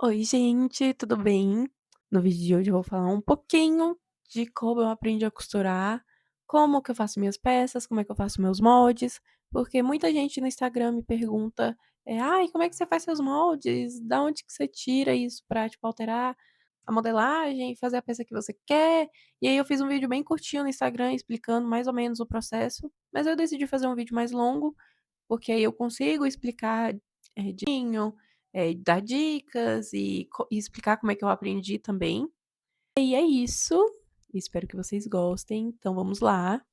Oi, gente, tudo bem? No vídeo de hoje eu vou falar um pouquinho de como eu aprendi a costurar, como que eu faço minhas peças, como é que eu faço meus moldes, porque muita gente no Instagram me pergunta, ai, como é que você faz seus moldes? Da onde que você tira isso pra, tipo, alterar a modelagem, fazer a peça que você quer? E aí eu fiz um vídeo bem curtinho no Instagram explicando mais ou menos o processo, mas eu decidi fazer um vídeo mais longo porque aí eu consigo explicar, direitinho, dar dicas e explicar como é que eu aprendi também. E é isso, espero que vocês gostem, então vamos lá.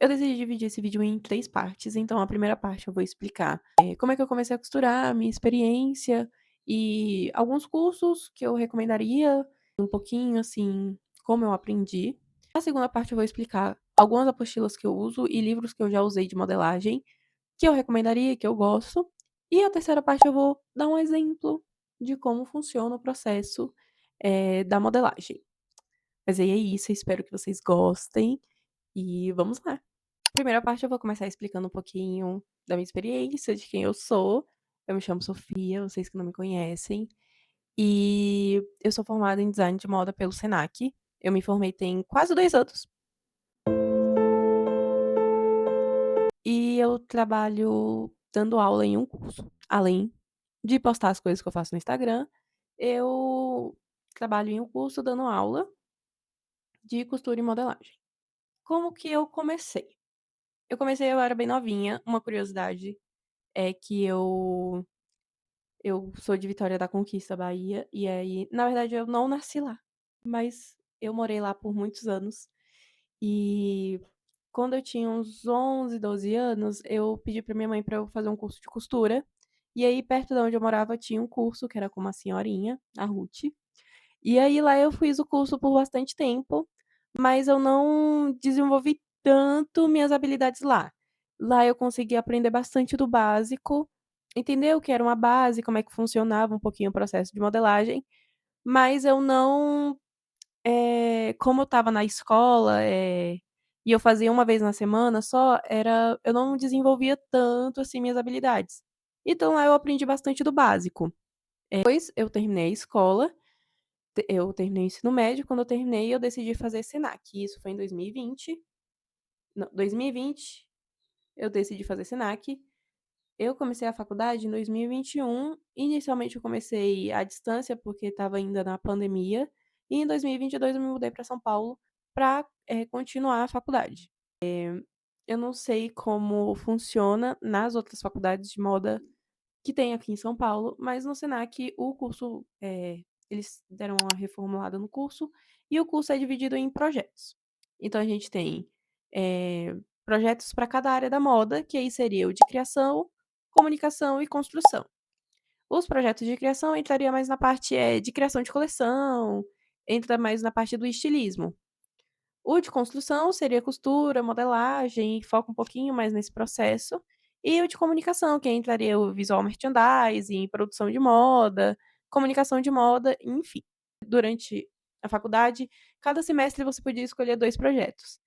Eu decidi dividir esse vídeo em 3 partes, então a primeira parte eu vou explicar, como é que eu comecei a costurar, minha experiência e alguns cursos que eu recomendaria, um pouquinho, assim, como eu aprendi. Na segunda parte eu vou explicar algumas apostilas que eu uso e livros que eu já usei de modelagem, que eu recomendaria, que eu gosto. E a terceira parte eu vou dar um exemplo de como funciona o processo, da modelagem. Mas aí é isso, eu espero que vocês gostem e vamos lá. Primeira parte eu vou começar explicando um pouquinho da minha experiência, de quem eu sou. Eu me chamo Sofia, vocês que não me conhecem, e eu sou formada em design de moda pelo Senac. Eu me formei tem quase 2 anos. E eu trabalho dando aula em um curso. Além de postar as coisas que eu faço no Instagram, eu trabalho em um curso dando aula de costura e modelagem. Como que eu comecei? Eu era bem novinha. Uma curiosidade é que eu sou de Vitória da Conquista, Bahia, e aí, na verdade, eu não nasci lá, mas eu morei lá por muitos anos. E quando eu tinha uns 11, 12 anos, eu pedi pra minha mãe pra eu fazer um curso de costura. E aí, perto de onde eu morava, tinha um curso que era com uma senhorinha, a Ruth. E aí, lá eu fiz o curso por bastante tempo, mas eu não desenvolvi tanto minhas habilidades lá. Lá eu consegui aprender bastante do básico, entender o que era uma base, como é que funcionava um pouquinho o processo de modelagem, mas eu não como eu estava na escola, e eu fazia uma vez na semana só, eu não desenvolvia tanto, assim, minhas habilidades. Então lá eu aprendi bastante do básico. Depois eu terminei a escola, eu terminei o ensino médio, quando eu terminei eu decidi fazer Senac, isso foi em 2020, não, 2020 eu decidi fazer Senac. Eu comecei a faculdade em 2021. Inicialmente eu comecei à distância, porque estava ainda na pandemia, e em 2022 eu me mudei para São Paulo para, continuar a faculdade. Eu não sei como funciona nas outras faculdades de moda que tem aqui em São Paulo, mas no Senac o curso, eles deram uma reformulada no curso, e o curso é dividido em projetos. Então a gente tem, projetos para cada área da moda, que aí seria o de criação, comunicação e construção. Os projetos de criação entraria mais na parte, de criação de coleção, entra mais na parte do estilismo. O de construção seria costura, modelagem, foca um pouquinho mais nesse processo. E o de comunicação, que entraria o visual merchandising, produção de moda, comunicação de moda, enfim. Durante a faculdade, cada semestre você podia escolher 2 projetos.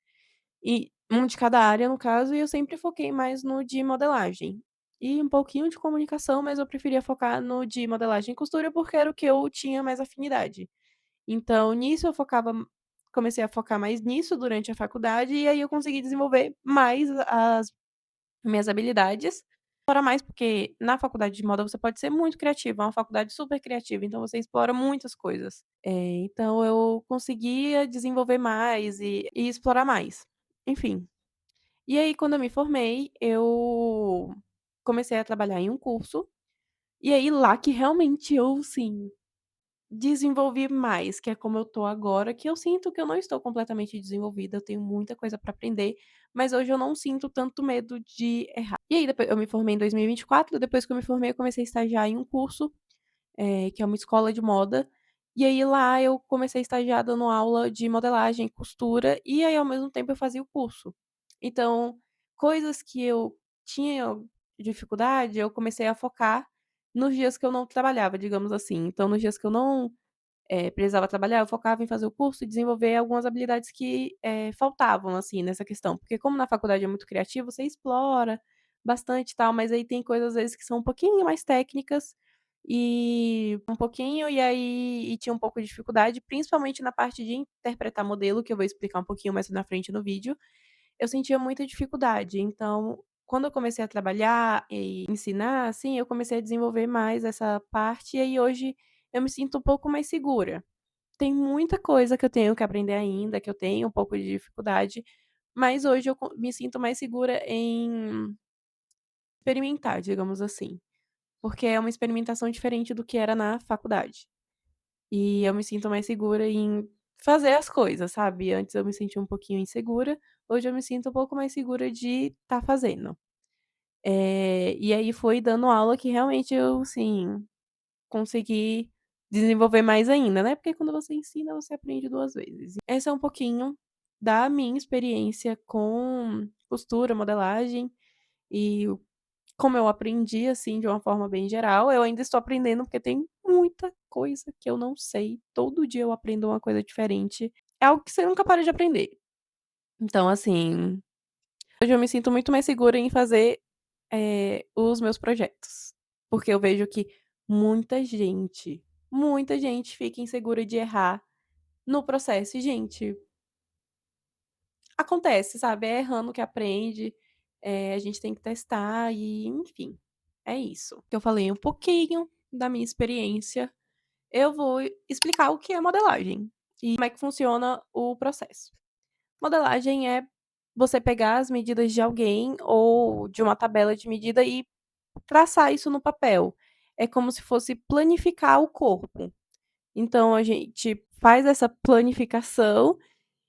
E um de cada área, no caso, e eu sempre foquei mais no de modelagem. E um pouquinho de comunicação, mas eu preferia focar no de modelagem e costura, porque era o que eu tinha mais afinidade. Então, nisso eu focava comecei a focar mais nisso durante a faculdade, e aí eu consegui desenvolver mais as minhas habilidades. Explora mais, porque na faculdade de moda você pode ser muito criativa, é uma faculdade super criativa, então você explora muitas coisas. Então eu conseguia desenvolver mais e explorar mais. Enfim. E aí quando eu me formei, eu comecei a trabalhar em um curso, e aí lá que realmente eu, sim, desenvolvi mais, que é como eu tô agora, que eu sinto que eu não estou completamente desenvolvida, eu tenho muita coisa pra aprender, mas hoje eu não sinto tanto medo de errar. E aí depois eu me formei em 2024, depois que eu me formei eu comecei a estagiar em um curso, que é uma escola de moda, e aí lá eu comecei a estagiar dando aula de modelagem e costura, e aí ao mesmo tempo eu fazia o curso. Então, coisas que eu tinha dificuldade, eu comecei a focar nos dias que eu não trabalhava, digamos assim. Então nos dias que eu não precisava trabalhar, eu focava em fazer o curso e desenvolver algumas habilidades que, faltavam, assim, nessa questão. Porque como na faculdade é muito criativo, você explora bastante e tal, mas aí tem coisas às vezes que são um pouquinho mais técnicas, e um pouquinho, e tinha um pouco de dificuldade, principalmente na parte de interpretar modelo, que eu vou explicar um pouquinho mais na frente no vídeo, eu sentia muita dificuldade. Então, quando eu comecei a trabalhar e ensinar, assim, eu comecei a desenvolver mais essa parte, e aí hoje eu me sinto um pouco mais segura. Tem muita coisa que eu tenho que aprender ainda, que eu tenho um pouco de dificuldade, mas hoje eu me sinto mais segura em experimentar, digamos assim, porque é uma experimentação diferente do que era na faculdade. E eu me sinto mais segura em fazer as coisas, sabe. Antes eu me sentia um pouquinho insegura, hoje eu me sinto um pouco mais segura de estar fazendo. E aí foi dando aula que realmente eu, assim, consegui desenvolver mais ainda, né, porque quando você ensina, você aprende 2 vezes. Esse é um pouquinho da minha experiência com costura, modelagem e como eu aprendi, assim, de uma forma bem geral. Eu ainda estou aprendendo, porque tem muita coisa que eu não sei. Todo dia eu aprendo uma coisa diferente. É algo que você nunca para de aprender. Então, assim, hoje eu me sinto muito mais segura em fazer, os meus projetos. Porque eu vejo que muita gente fica insegura de errar no processo. E, gente, acontece, sabe, é errando que aprende, a gente tem que testar e, enfim, é isso. Que eu falei um pouquinho da minha experiência, eu vou explicar o que é modelagem e como é que funciona o processo. Modelagem é você pegar as medidas de alguém ou de uma tabela de medida e traçar isso no papel. É como se fosse planificar o corpo. Então a gente faz essa planificação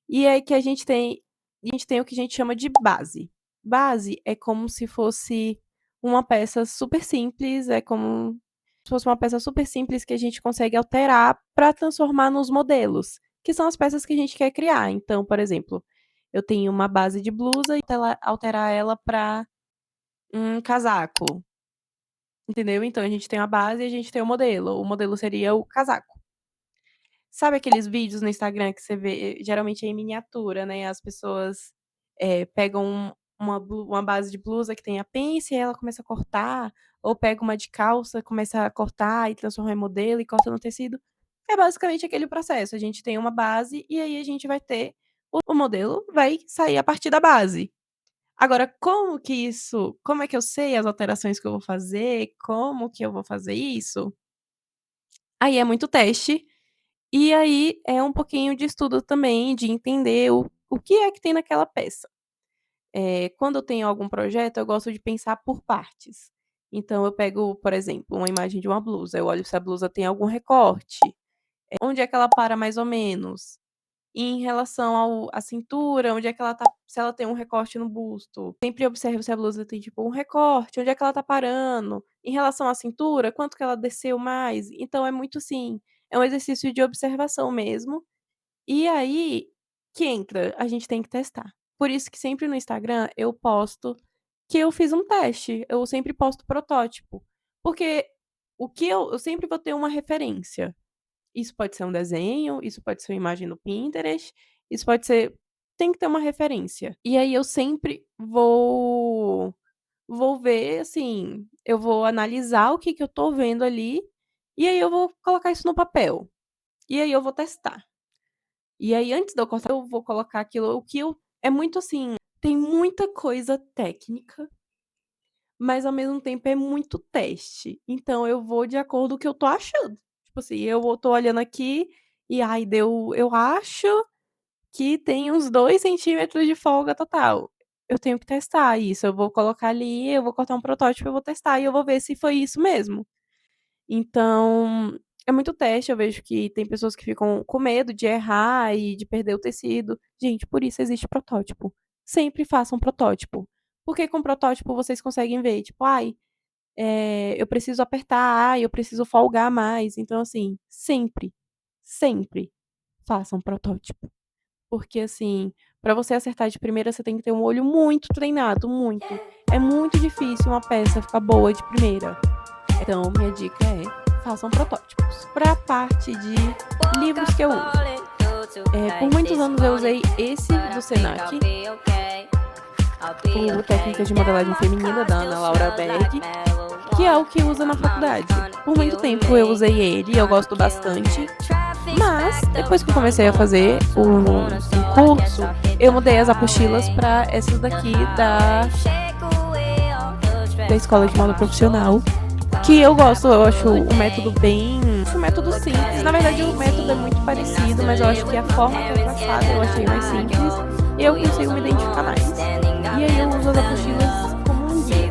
e é que a gente tem o que a gente chama de base. Base é como se fosse uma peça super simples, é como se fosse uma peça super simples que a gente consegue alterar para transformar nos modelos, que são as peças que a gente quer criar. Então, por exemplo, eu tenho uma base de blusa e alterar ela para um casaco, entendeu? Então a gente tem a base e a gente tem o modelo seria o casaco. Sabe aqueles vídeos no Instagram que você vê, geralmente é em miniatura, né, as pessoas, pegam uma base de blusa que tem a pence e aí ela começa a cortar, ou pega uma de calça, começa a cortar e transforma em modelo e corta no tecido. É basicamente aquele processo, a gente tem uma base e aí a gente vai ter o modelo vai sair a partir da base. Agora como é que eu sei as alterações que eu vou fazer, como que eu vou fazer isso? Aí é muito teste e aí é um pouquinho de estudo também, de entender o que é que tem naquela peça. Quando eu tenho algum projeto, eu gosto de pensar por partes. Então eu pego, por exemplo, uma imagem de uma blusa, eu olho se a blusa tem algum recorte, onde é que ela para mais ou menos. E em relação à cintura, onde é que ela tá se ela tem um recorte no busto. Sempre observo se a blusa tem, tipo, um recorte, onde é que ela tá parando. Em relação à cintura, quanto que ela desceu mais. Então é muito assim, é um exercício de observação mesmo. E aí que entra, a gente tem que testar. Por isso que sempre no Instagram eu posto que eu fiz um teste, eu sempre posto protótipo. Porque o que eu sempre vou ter uma referência. Isso pode ser um desenho, isso pode ser uma imagem no Pinterest, isso pode ser tem que ter uma referência. E aí eu sempre vou ver, assim, eu vou analisar o que que eu tô vendo ali, e aí eu vou colocar isso no papel. E aí eu vou testar. E aí antes de eu cortar, eu vou colocar aquilo o que eu é muito assim, tem muita coisa técnica, mas ao mesmo tempo é muito teste. Então eu vou de acordo com o que eu tô achando. Tipo assim, tô olhando aqui e, ai, eu acho que tem uns 2 centímetros de folga total. Eu tenho que testar isso, eu vou colocar ali, eu vou cortar um protótipo, eu vou testar e eu vou ver se foi isso mesmo. Então, é muito teste, eu vejo que tem pessoas que ficam com medo de errar e de perder o tecido. Gente, por isso existe protótipo. Sempre façam protótipo. Porque com protótipo vocês conseguem ver, tipo, ai, eu preciso apertar, ai, eu preciso folgar mais. Então, assim, sempre, sempre façam protótipo. Porque, assim, pra você acertar de primeira, você tem que ter um olho muito treinado, muito. É muito difícil uma peça ficar boa de primeira. Então, minha dica é: façam protótipos. Pra parte de livros que eu uso, por muitos anos eu usei esse do Senac. por técnicas de modelagem feminina da Ana Laura Berg, que é o que usa na faculdade. Por muito tempo eu usei ele, eu gosto bastante, mas depois que eu comecei a fazer o curso, eu mudei as apostilas para essas daqui da Escola de Moda Profissional, que eu gosto, eu acho o método bem... O método simples, na verdade o método é muito parecido, mas eu acho que a forma que é traçada eu achei mais simples e eu consigo me identificar mais. E aí eu uso as apostilas como um guia.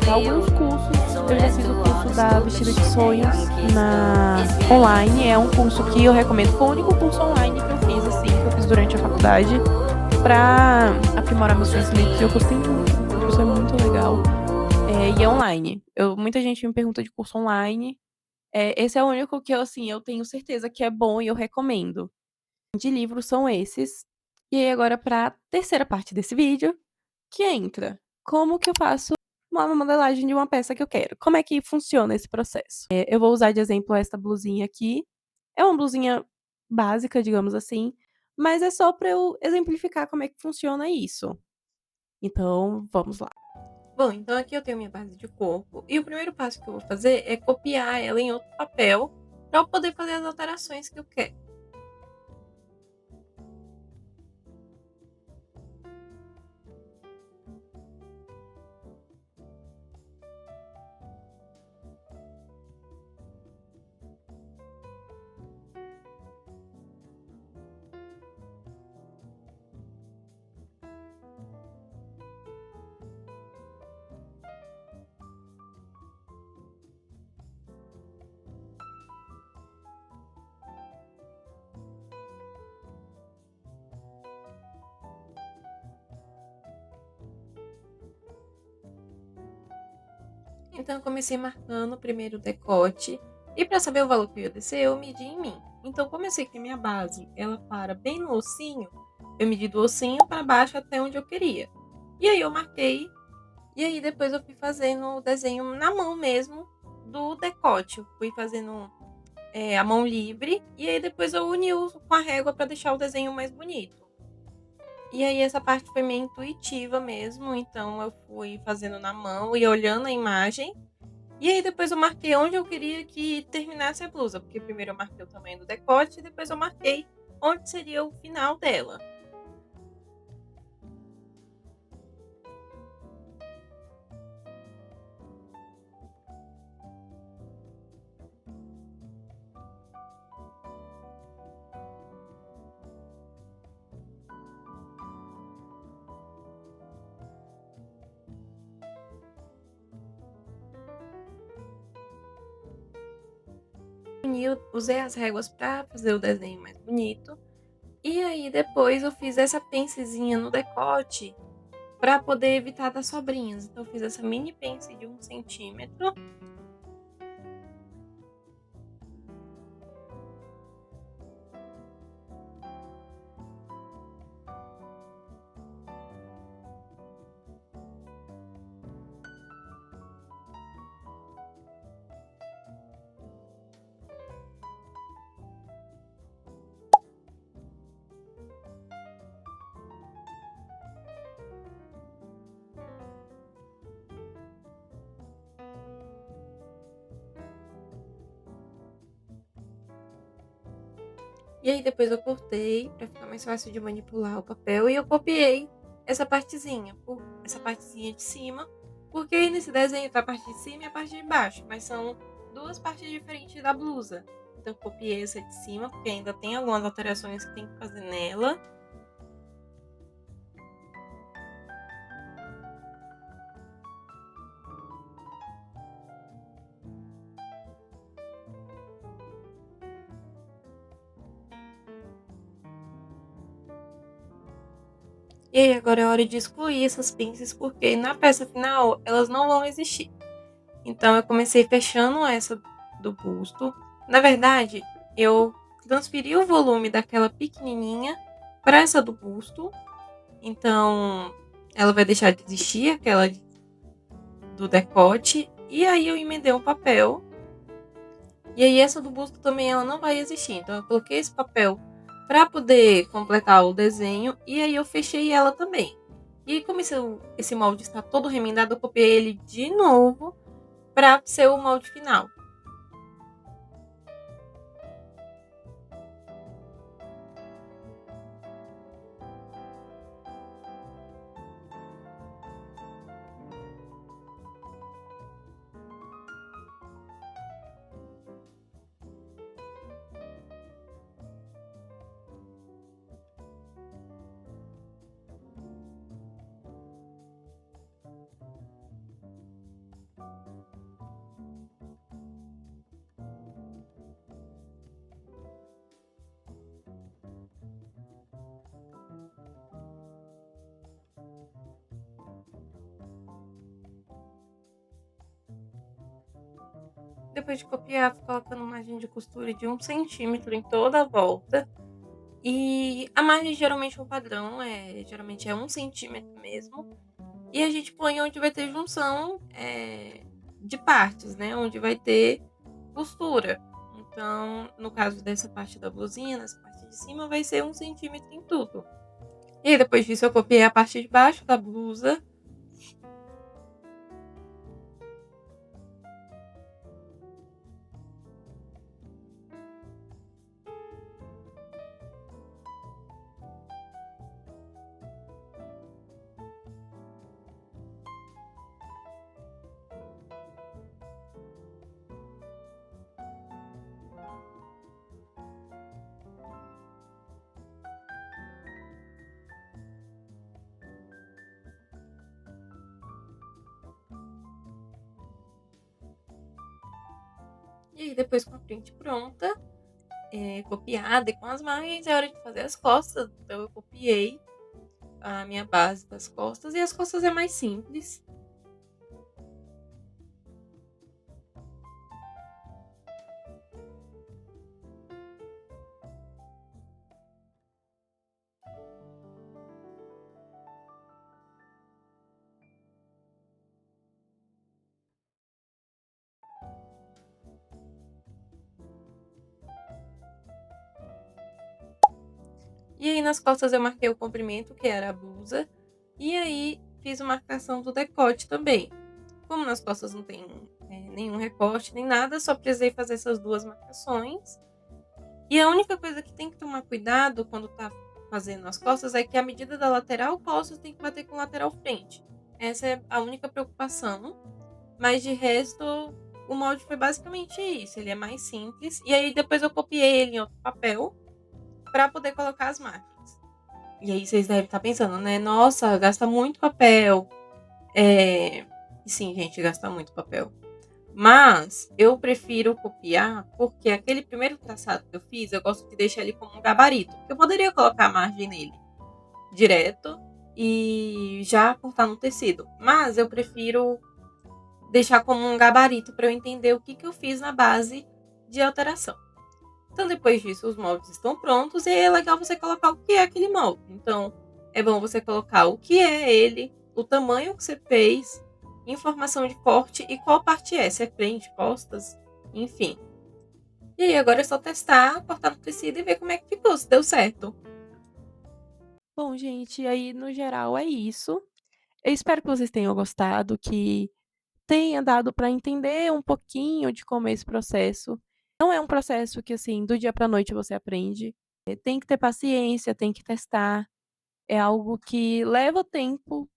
Para alguns cursos, eu já fiz o curso da Vestida de Sonhos online, é um curso que eu recomendo, foi o único curso online que eu fiz, assim, que eu fiz durante a faculdade, para aprimorar meus conhecimentos, e eu gostei muito, o curso é muito legal. E é online. Muita gente me pergunta de curso online. Esse é o único que eu, assim, eu tenho certeza que é bom e eu recomendo. De livros são esses. E aí agora para a terceira parte desse vídeo, que entra como que eu faço uma modelagem de uma peça que eu quero. Como é que funciona esse processo? Eu vou usar de exemplo esta blusinha aqui. É uma blusinha básica, digamos assim, mas é só para eu exemplificar como é que funciona isso. Então, vamos lá. Bom, então aqui eu tenho minha base de corpo e o primeiro passo que eu vou fazer é copiar ela em outro papel para eu poder fazer as alterações que eu quero. Então eu comecei marcando primeiro o decote e para saber o valor que eu ia descer, eu medi em mim. Então comecei que a minha base, ela para bem no ossinho, eu medi do ossinho para baixo até onde eu queria. E aí eu marquei, e aí depois eu fui fazendo o desenho na mão mesmo do decote. Eu fui fazendo a mão livre, e aí depois eu uni com a régua para deixar o desenho mais bonito. E aí essa parte foi meio intuitiva mesmo, então eu fui fazendo na mão e olhando a imagem. E aí depois eu marquei onde eu queria que terminasse a blusa, porque primeiro eu marquei o tamanho do decote e depois eu marquei onde seria o final dela. Usei as réguas para fazer o desenho mais bonito. E aí depois eu fiz essa pencezinha no decote para poder evitar das sobrinhas. Então eu fiz essa mini pence de 1 centímetro. E aí depois eu cortei para ficar mais fácil de manipular o papel e eu copiei essa partezinha de cima, porque aí nesse desenho tá a parte de cima e a parte de baixo, mas são duas partes diferentes da blusa. Então eu copiei essa de cima, porque ainda tem algumas alterações que tem que fazer nela. E aí agora é hora de excluir essas pinças, porque na peça final elas não vão existir. Então eu comecei fechando essa do busto. Na verdade, eu transferi o volume daquela pequenininha para essa do busto. Então ela vai deixar de existir, aquela do decote. E aí eu emendei um papel. E aí essa do busto também ela não vai existir. Então eu coloquei esse papel para poder completar o desenho. E aí eu fechei ela também. E como esse molde está todo remendado, eu copiei ele de novo para ser o molde final. Depois de copiar, vou colocando margem de costura de 1 cm em toda a volta. E a margem geralmente é um padrão, geralmente é 1 cm mesmo. E a gente põe onde vai ter junção de partes, né? Onde vai ter costura. Então, no caso dessa parte da blusinha, nessa parte de cima, vai ser 1 cm em tudo. E aí, depois disso, eu copiei a parte de baixo da blusa. E aí, depois com a print pronta, copiada e com as margens, é hora de fazer as costas. Então, eu copiei a minha base das costas. E as costas é mais simples. E aí, nas costas, eu marquei o comprimento, que era a blusa. E aí, fiz a marcação do decote também. Como nas costas não tem nenhum recorte nem nada, só precisei fazer essas duas marcações. E a única coisa que tem que tomar cuidado quando tá fazendo as costas é que a medida da lateral costas tem que bater com a lateral frente. Essa é a única preocupação. Mas de resto, o molde foi basicamente isso. Ele é mais simples. E aí depois eu copiei ele em outro papel para poder colocar as marcas. E aí vocês devem estar pensando, né? Nossa, gasta muito papel. E sim, gente, gasta muito papel. Mas eu prefiro copiar porque aquele primeiro traçado que eu fiz, eu gosto de deixar ele como um gabarito. Eu poderia colocar a margem nele direto e já cortar no tecido. Mas eu prefiro deixar como um gabarito para eu entender o que eu fiz na base de alteração. Então, depois disso, os moldes estão prontos e é legal você colocar o que é aquele molde. Então, é bom você colocar o que é ele, o tamanho que você fez, informação de corte e qual parte é, se é frente, costas, enfim. E aí, agora é só testar, cortar no tecido e ver como é que ficou, se deu certo. Bom, gente, aí no geral é isso. Eu espero que vocês tenham gostado, que tenha dado para entender um pouquinho de como é esse processo. Não é um processo que, assim, do dia para noite você aprende. Tem que ter paciência, tem que testar. É algo que leva tempo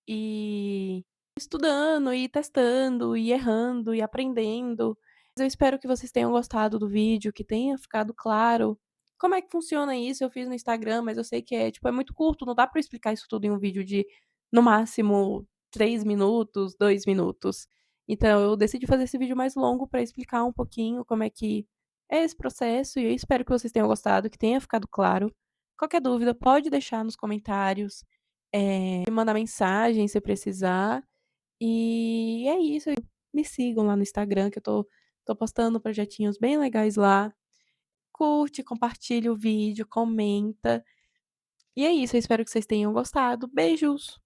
e estudando, e testando, e errando, e aprendendo. Mas eu espero que vocês tenham gostado do vídeo, que tenha ficado claro como é que funciona isso. Eu fiz no Instagram, mas eu sei que é, tipo, é muito curto, não dá para explicar isso tudo em um vídeo de, no máximo, 3 minutos, 2 minutos. Então eu decidi fazer esse vídeo mais longo para explicar um pouquinho como é que é esse processo, e eu espero que vocês tenham gostado, que tenha ficado claro. Qualquer dúvida, pode deixar nos comentários, me mandar mensagem se precisar. E é isso. Me sigam lá no Instagram, que eu tô postando projetinhos bem legais lá. Curte, compartilha o vídeo, comenta. E é isso, eu espero que vocês tenham gostado. Beijos!